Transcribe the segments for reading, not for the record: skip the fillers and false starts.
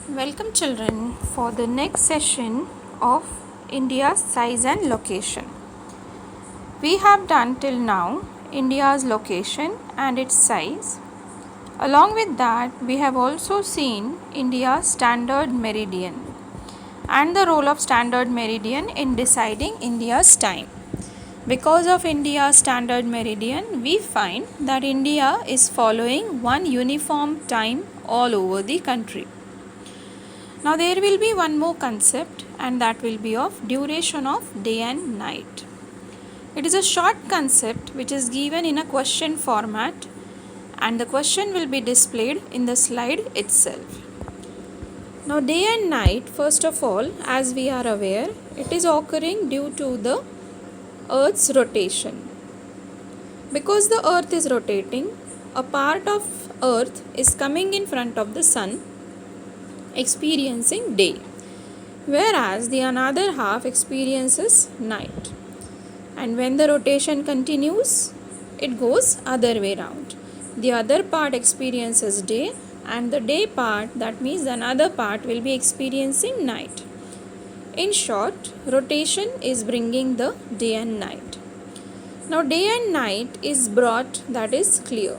Welcome children for the next session of India's size and location. We have done till now India's location and its size. Along with that, we have also seen India's standard meridian and the role of standard meridian in deciding India's time. Because of India's standard meridian, we find that India is following one uniform time all over the country. Now there will be one more concept, and that will be of duration of day and night. It is a short concept which is given in a question format, and the question will be displayed in the slide itself. Now day and night, first of all, as we are aware, it is occurring due to the Earth's rotation. Because the Earth is rotating, a part of Earth is coming in front of the Sun, experiencing day, whereas the another half experiences night. And when the rotation continues, it goes other way round. The other part experiences day, and the day part, that means another part, will be experiencing night. In short, rotation is bringing the day and night. Now day and night is brought, that is clear.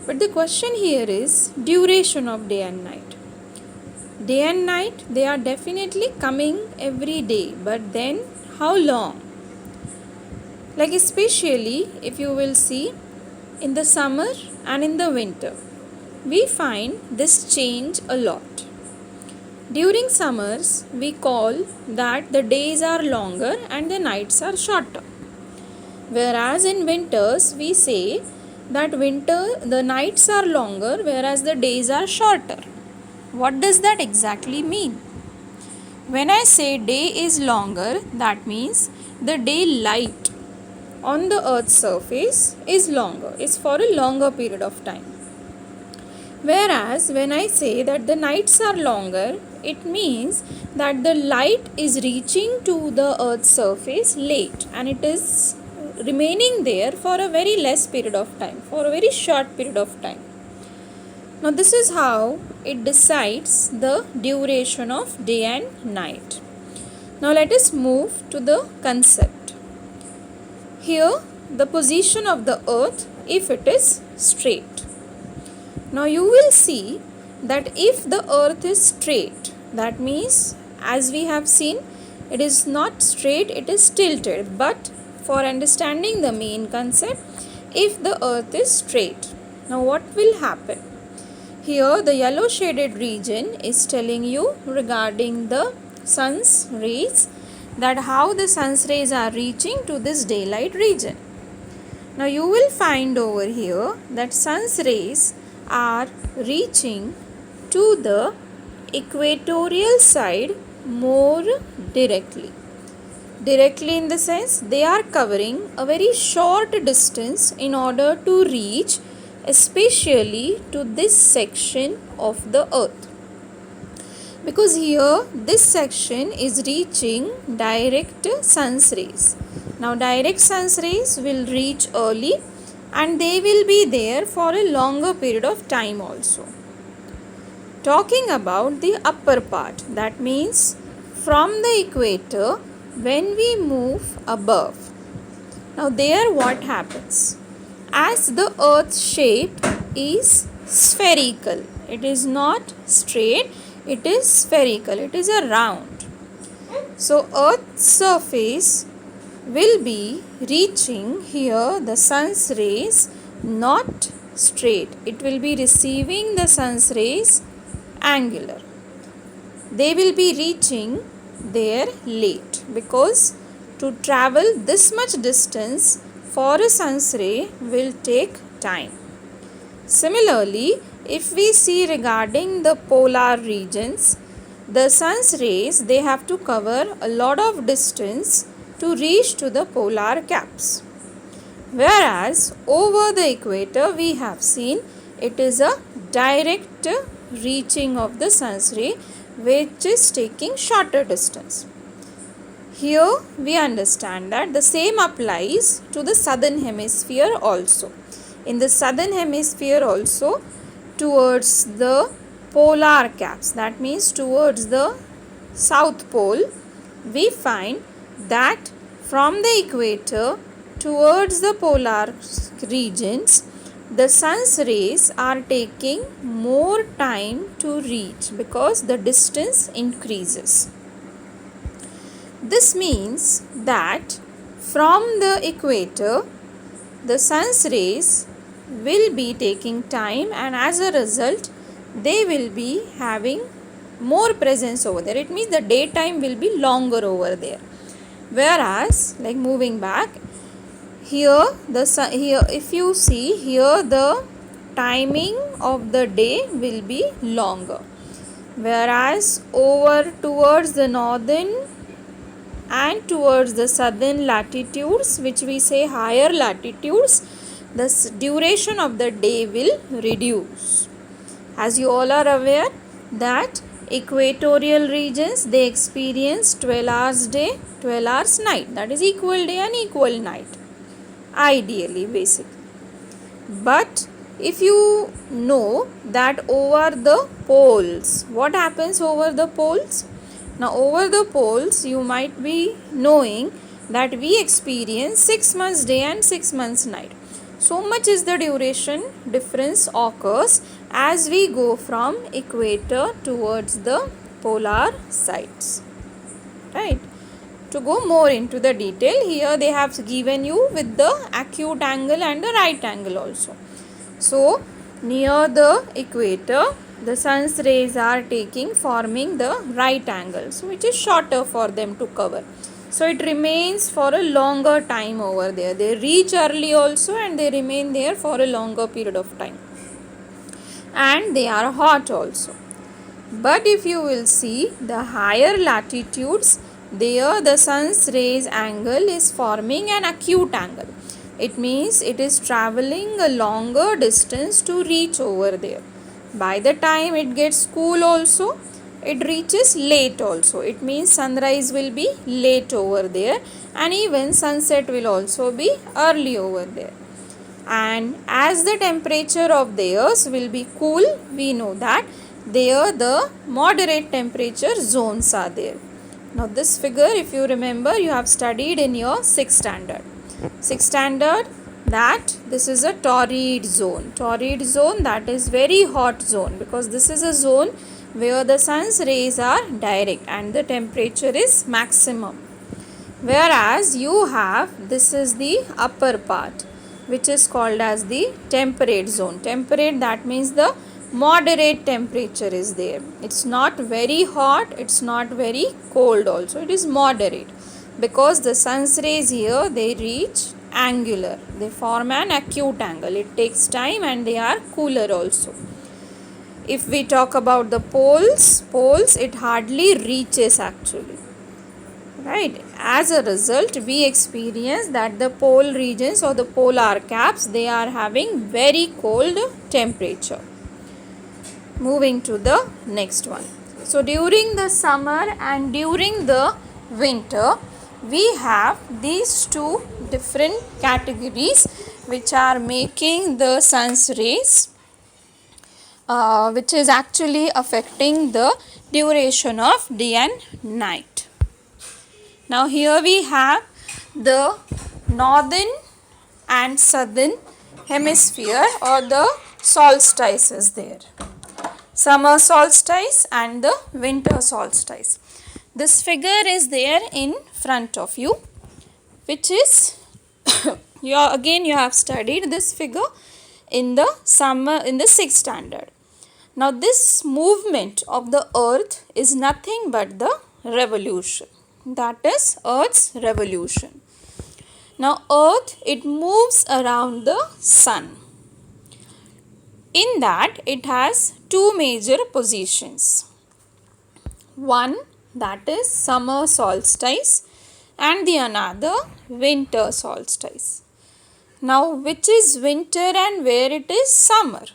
But the question here is duration of day and night. Day and night, they are definitely coming every day, but then how long? Like especially if you will see in the summer and in the winter, we find this change a lot. During summers, we call that the days are longer and the nights are shorter. Whereas in winters, we say that the nights are longer whereas the days are shorter. What does that exactly mean? When I say day is longer, that means the daylight on the Earth's surface is longer, is for a longer period of time. Whereas when I say that the nights are longer, it means that the light is reaching to the Earth's surface late, and it is remaining there for a very less period of time, for a very short period of time. Now this is how it decides the duration of day and night. Now let us move to the concept. Here the position of the earth, if it is straight. Now you will see that if the earth is straight, that means as we have seen, it is not straight, it is tilted. But for understanding the main concept, if the earth is straight, now what will happen? Here the yellow shaded region is telling you regarding the sun's rays, that how the sun's rays are reaching to this daylight region. Now you will find over here that sun's rays are reaching to the equatorial side more directly. Directly in the sense they are covering a very short distance in order to reach especially to this section of the earth, because here this section is reaching direct sun's rays. Now direct sun's rays will reach early and they will be there for a longer period of time also. Talking about the upper part, that means from the equator when we move above. Now there what happens? As the earth's shape is spherical, it is not straight, it is spherical, it is a round. So earth's surface will be reaching here the sun's rays not straight, it will be receiving the sun's rays angular. They will be reaching there late, because to travel this much distance for a sun's ray will take time. Similarly, if we see regarding the polar regions, the sun's rays, they have to cover a lot of distance to reach to the polar caps. Whereas over the equator we have seen it is a direct reaching of the sun's ray which is taking shorter distance. Here we understand that the same applies to the southern hemisphere also. In the southern hemisphere also, towards the polar caps, that means towards the south pole, we find that from the equator towards the polar regions, the sun's rays are taking more time to reach because the distance increases. This means that from the equator, the sun's rays will be taking time, and as a result, they will be having more presence over there. It means the daytime will be longer over there. Whereas, like moving back, here if you see here, the timing of the day will be longer. Whereas over towards the northern and towards the southern latitudes, which we say higher latitudes, the duration of the day will reduce. As you all are aware that equatorial regions, they experience 12 hours day, 12 hours night, that is equal day and equal night, ideally, basically. But if you know that over the poles, what happens over the poles? Now over the poles, you might be knowing that we experience 6 months day and 6 months night. So much is the duration difference occurs as we go from equator towards the polar sides. Right? To go more into the detail, here they have given you with the acute angle and the right angle also. So near the equator, the sun's rays are forming the right angle, so which is shorter for them to cover. So it remains for a longer time over there. They reach early also and they remain there for a longer period of time. And they are hot also. But if you will see the higher latitudes, there the sun's rays angle is forming an acute angle. It means it is traveling a longer distance to reach over there. By the time it gets cool also, it reaches late also. It means sunrise will be late over there, and even sunset will also be early over there. And as the temperature of theirs will be cool, we know that there the moderate temperature zones are there. Now this figure, if you remember, you have studied in your 6th standard. 6th standard, that this is a torrid zone. Torrid zone, that is very hot zone, because this is a zone where the sun's rays are direct and the temperature is maximum. Whereas you have, this is the upper part, which is called as the temperate zone. Temperate, that means the moderate temperature is there. It's not very hot, it's not very cold also, it is moderate, because the sun's rays here, they reach angular, they form an acute angle. It takes time and they are cooler also. If we talk about the poles, it hardly reaches actually, right? As a result, we experience that the pole regions or the polar caps, they are having very cold temperature. Moving to the next one. So during the summer and during the winter, we have these two different categories which are making the sun's rays, which is actually affecting the duration of day and night. Now here we have the northern and southern hemisphere, or the solstices there. Summer solstice and the winter solstice. This figure is there in front of you, which is you have studied this figure in the 6th standard. Now this movement of the earth is nothing but the revolution. That is Earth's revolution. Now earth, it moves around the sun. In that, it has two major positions. One, that is summer solstice, and the another winter solstice. Now which is winter and where it is summer?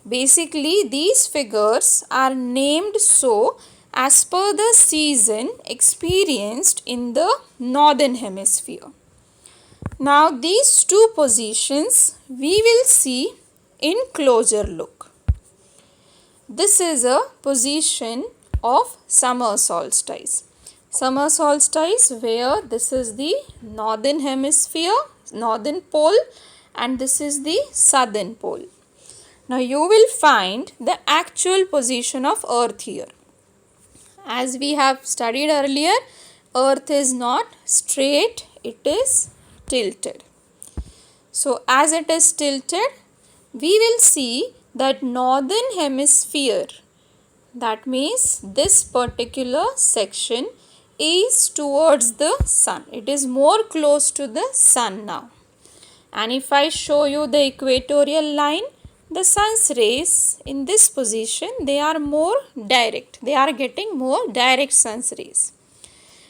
Basically these figures are named so as per the season experienced in the northern hemisphere. Now these two positions we will see in closer look. This is a position of summer solstice. Summer solstice where this is the northern hemisphere, northern pole, and this is the southern pole. Now you will find the actual position of earth here. As we have studied earlier, earth is not straight, it is tilted. So as it is tilted, we will see that northern hemisphere, that means this particular section is towards the sun. It is more close to the sun now. And if I show you the equatorial line, the sun's rays in this position, they are more direct. They are getting more direct sun's rays.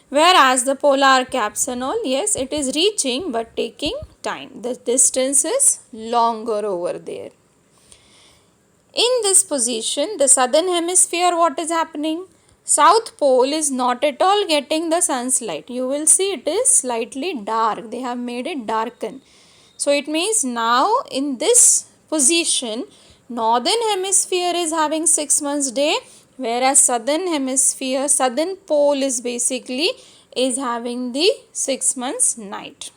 Whereas the polar caps and all, yes, it is reaching but taking time. The distance is longer over there. In this position, the southern hemisphere, what is happening? South pole is not at all getting the sun's light. You will see it is slightly dark. They have made it darken. So it means now in this position, northern hemisphere is having 6 months day, whereas southern hemisphere, southern pole is basically is having the 6 months night.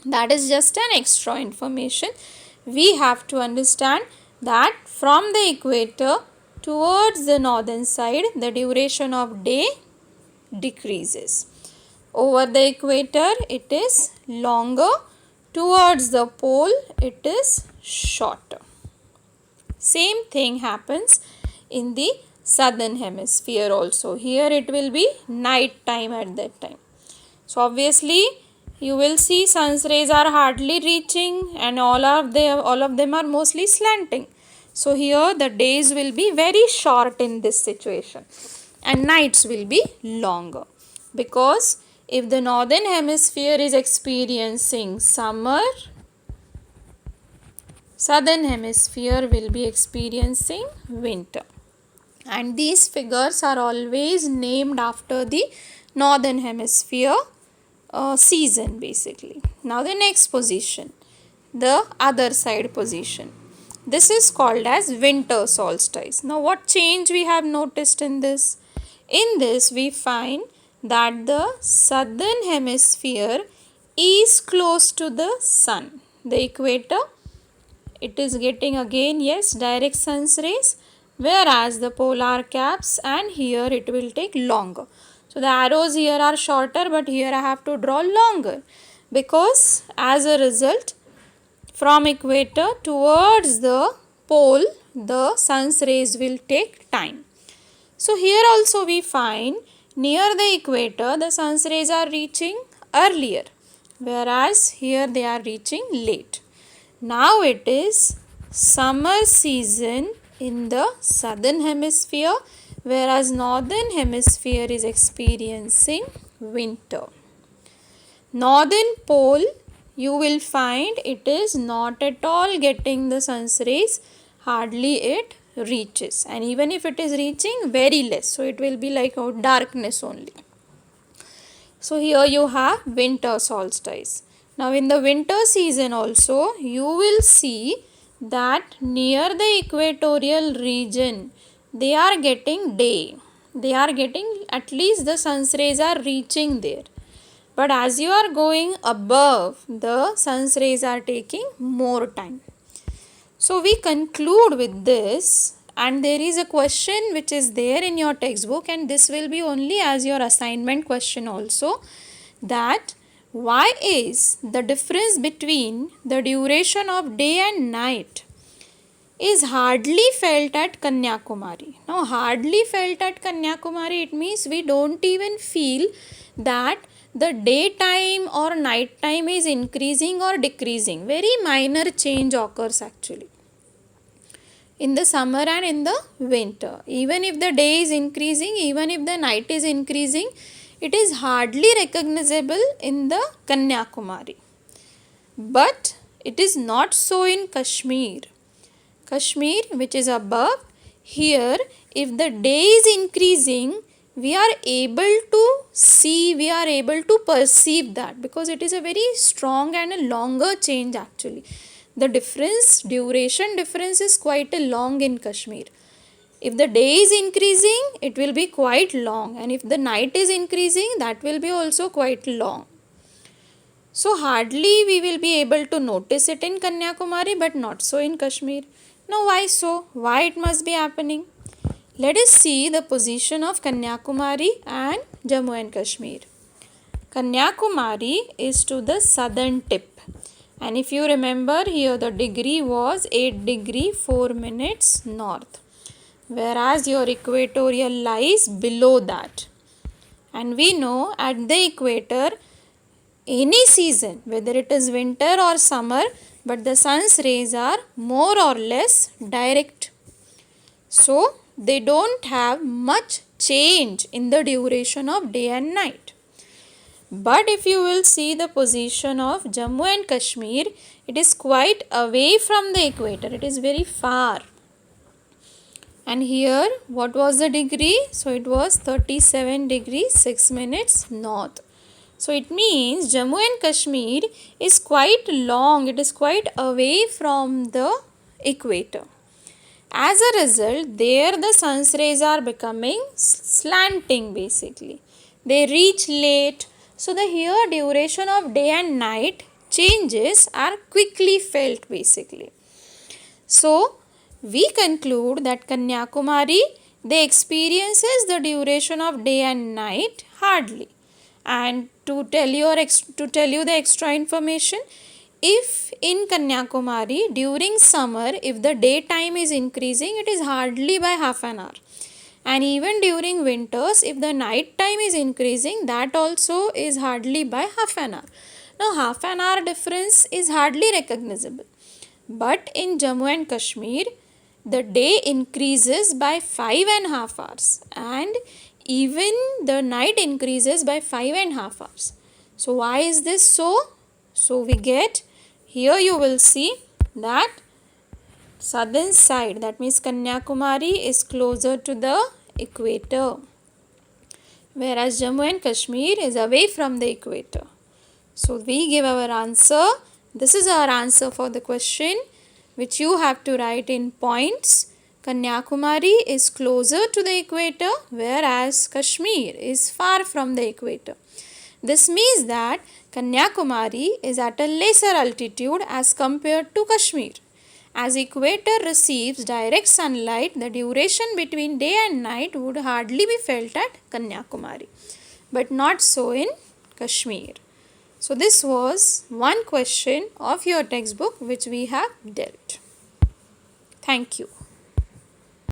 That is just an extra information. We have to understand that from the equator towards the northern side, the duration of day decreases. Over the equator, it is longer. Towards the pole, it is shorter. Same thing happens in the southern hemisphere also. Here it will be night time at that time. So obviously you will see sun's rays are hardly reaching and all of them are mostly slanting. So here the days will be very short in this situation and nights will be longer, because if the northern hemisphere is experiencing summer, southern hemisphere will be experiencing winter. And these figures are always named after the northern hemisphere season basically. Now the next position, the other side position. This is called as winter solstice. Now what change we have noticed in this? In this we find that the southern hemisphere is close to the sun. The equator, it is getting again, yes, direct sun's rays, whereas the polar caps and here it will take longer. So the arrows here are shorter, but here I have to draw longer, because as a result from equator towards the pole, the sun's rays will take time. So here also we find near the equator the sun's rays are reaching earlier, whereas here they are reaching late. Now it is summer season in the southern hemisphere, whereas northern hemisphere is experiencing winter. Northern pole, you will find it is not at all getting the sun's rays, hardly it reaches, and even if it is reaching, very less, so it will be like a darkness only. So here you have winter solstice. Now in the winter season also, you will see that near the equatorial region, they are getting day. They are getting, at least the sun's rays are reaching there. But as you are going above, the sun's rays are taking more time. So we conclude with this, and there is a question which is there in your textbook, and this will be only as your assignment question also, that why is the difference between the duration of day and night is hardly felt at Kanyakumari. Now hardly felt at Kanyakumari, it means we don't even feel that the daytime or night time is increasing or decreasing. Very minor change occurs actually in the summer and in the winter. Even if the day is increasing, even if the night is increasing, it is hardly recognizable in the Kanyakumari. But it is not so in Kashmir. Kashmir, which is above, here if the day is increasing, we are able to see, we are able to perceive that, because it is a very strong and a longer change actually. The difference, duration difference is quite a long in Kashmir. If the day is increasing, it will be quite long, and if the night is increasing, that will be also quite long. So hardly we will be able to notice it in Kanyakumari, but not so in Kashmir. Now why so? Why it must be happening? Let us see the position of Kanyakumari and Jammu and Kashmir. Kanyakumari is to the southern tip, and if you remember here, the degree was 8 degree 4 minutes north, whereas your equatorial lies below that. And we know at the equator, any season, whether it is winter or summer, but the sun's rays are more or less direct. So they don't have much change in the duration of day and night. But if you will see the position of Jammu and Kashmir, it is quite away from the equator. It is very far. And here, what was the degree? So it was 37 degrees 6 minutes north. So it means Jammu and Kashmir is quite long. It is quite away from the equator. As a result, there the sun's rays are becoming slanting basically. They reach late. So the here duration of day and night changes are quickly felt basically. So we conclude that Kanyakumari, they experiences the duration of day and night hardly. And to tell you the extra information, if in Kanyakumari during summer, if the daytime is increasing, it is hardly by half an hour. And even during winters, if the night time is increasing, that also is hardly by half an hour. Now, half an hour difference is hardly recognizable. But in Jammu and Kashmir, the day increases by 5.5 hours, and even the night increases by 5.5 hours. So why is this so? So we get, here you will see that southern side, that means Kanyakumari, is closer to the equator, whereas Jammu and Kashmir is away from the equator. So we give our answer. This is our answer for the question, which you have to write in points. Kanyakumari is closer to the equator, whereas Kashmir is far from the equator. This means that Kanyakumari is at a lesser altitude as compared to Kashmir. As equator receives direct sunlight, the duration between day and night would hardly be felt at Kanyakumari, but not so in Kashmir. So this was one question of your textbook which we have dealt. Thank you.